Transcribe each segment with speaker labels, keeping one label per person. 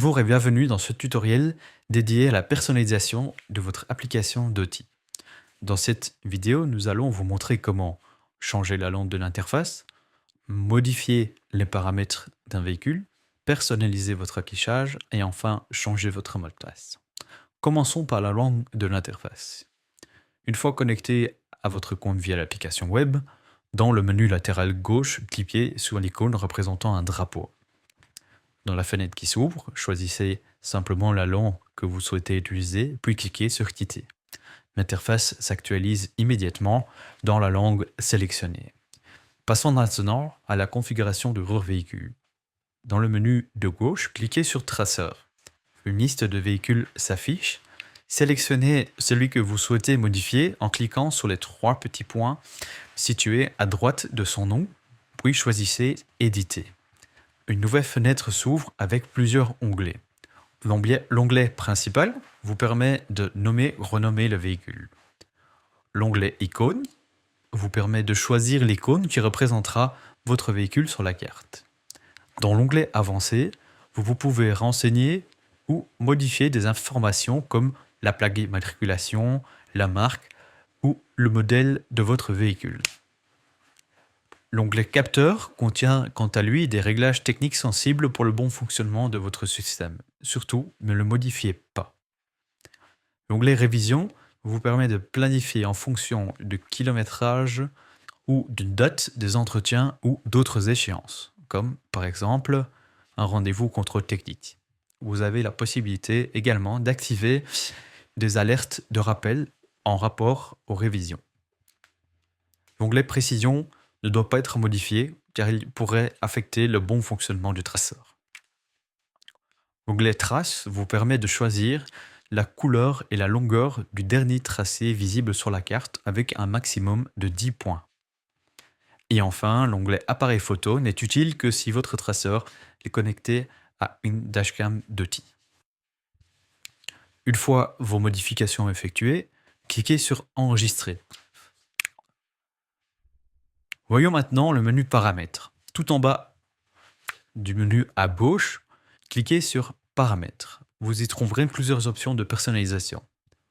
Speaker 1: Bonjour et bienvenue dans ce tutoriel dédié à la personnalisation de votre application d'outils. Dans cette vidéo, nous allons vous montrer comment changer la langue de l'interface, modifier les paramètres d'un véhicule, personnaliser votre affichage et enfin changer votre mot de passe. Commençons par la langue de l'interface. Une fois connecté à votre compte via l'application web, dans le menu latéral gauche, cliquez sur l'icône représentant un drapeau. Dans la fenêtre qui s'ouvre, choisissez simplement la langue que vous souhaitez utiliser, puis cliquez sur Quitter. L'interface s'actualise immédiatement dans la langue sélectionnée. Passons maintenant à la configuration de votre véhicule. Dans le menu de gauche, cliquez sur Traceur. Une liste de véhicules s'affiche. Sélectionnez celui que vous souhaitez modifier en cliquant sur les trois petits points situés à droite de son nom, puis choisissez Éditer. Une nouvelle fenêtre s'ouvre avec plusieurs onglets. L'onglet principal vous permet de renommer le véhicule. L'onglet Icône vous permet de choisir l'icône qui représentera votre véhicule sur la carte. Dans l'onglet Avancé, vous pouvez renseigner ou modifier des informations comme la plaque d'immatriculation, la marque ou le modèle de votre véhicule. L'onglet Capteur contient quant à lui des réglages techniques sensibles pour le bon fonctionnement de votre système. Surtout, ne le modifiez pas. L'onglet Révision vous permet de planifier en fonction du kilométrage ou d'une date des entretiens ou d'autres échéances, comme par exemple un rendez-vous contrôle technique. Vous avez la possibilité également d'activer des alertes de rappel en rapport aux révisions. L'onglet Précision ne doit pas être modifié car il pourrait affecter le bon fonctionnement du traceur. L'onglet Trace vous permet de choisir la couleur et la longueur du dernier tracé visible sur la carte avec un maximum de 10 points. Et enfin, l'onglet Appareil photo n'est utile que si votre traceur est connecté à une dashcam d'outils. Une fois vos modifications effectuées, cliquez sur Enregistrer. Voyons maintenant le menu Paramètres. Tout en bas du menu à gauche, cliquez sur Paramètres. Vous y trouverez plusieurs options de personnalisation.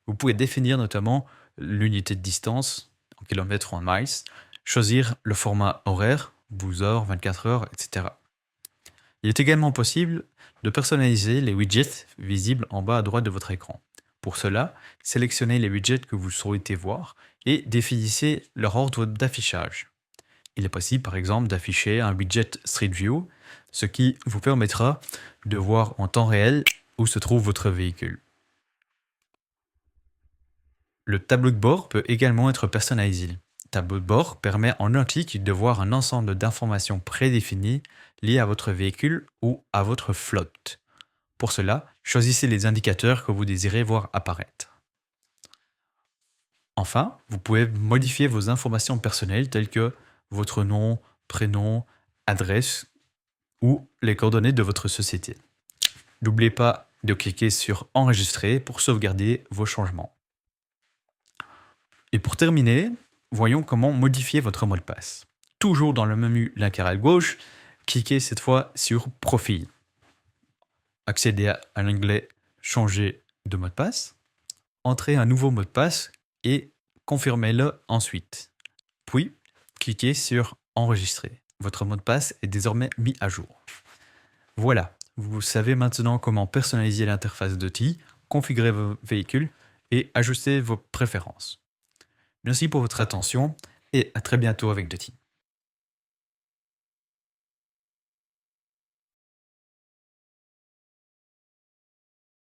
Speaker 1: Vous pouvez définir notamment l'unité de distance en kilomètres ou en miles, choisir le format horaire, 12 heures, 24 heures, etc. Il est également possible de personnaliser les widgets visibles en bas à droite de votre écran. Pour cela, sélectionnez les widgets que vous souhaitez voir et définissez leur ordre d'affichage. Il est possible par exemple d'afficher un widget Street View, ce qui vous permettra de voir en temps réel où se trouve votre véhicule. Le tableau de bord peut également être personnalisé. Le tableau de bord permet en un clic de voir un ensemble d'informations prédéfinies liées à votre véhicule ou à votre flotte. Pour cela, choisissez les indicateurs que vous désirez voir apparaître. Enfin, vous pouvez modifier vos informations personnelles telles que votre nom, prénom, adresse ou les coordonnées de votre société. N'oubliez pas de cliquer sur Enregistrer pour sauvegarder vos changements. Et pour terminer, voyons comment modifier votre mot de passe. Toujours dans le menu latéral gauche, cliquez cette fois sur Profil. Accédez à l'onglet Changer de mot de passe, entrez un nouveau mot de passe et confirmez-le ensuite. Puis, cliquez sur Enregistrer. Votre mot de passe est désormais mis à jour. Voilà, vous savez maintenant comment personnaliser l'interface d'outils, configurer vos véhicules et ajuster vos préférences. Merci pour votre attention et à très bientôt avec Doty.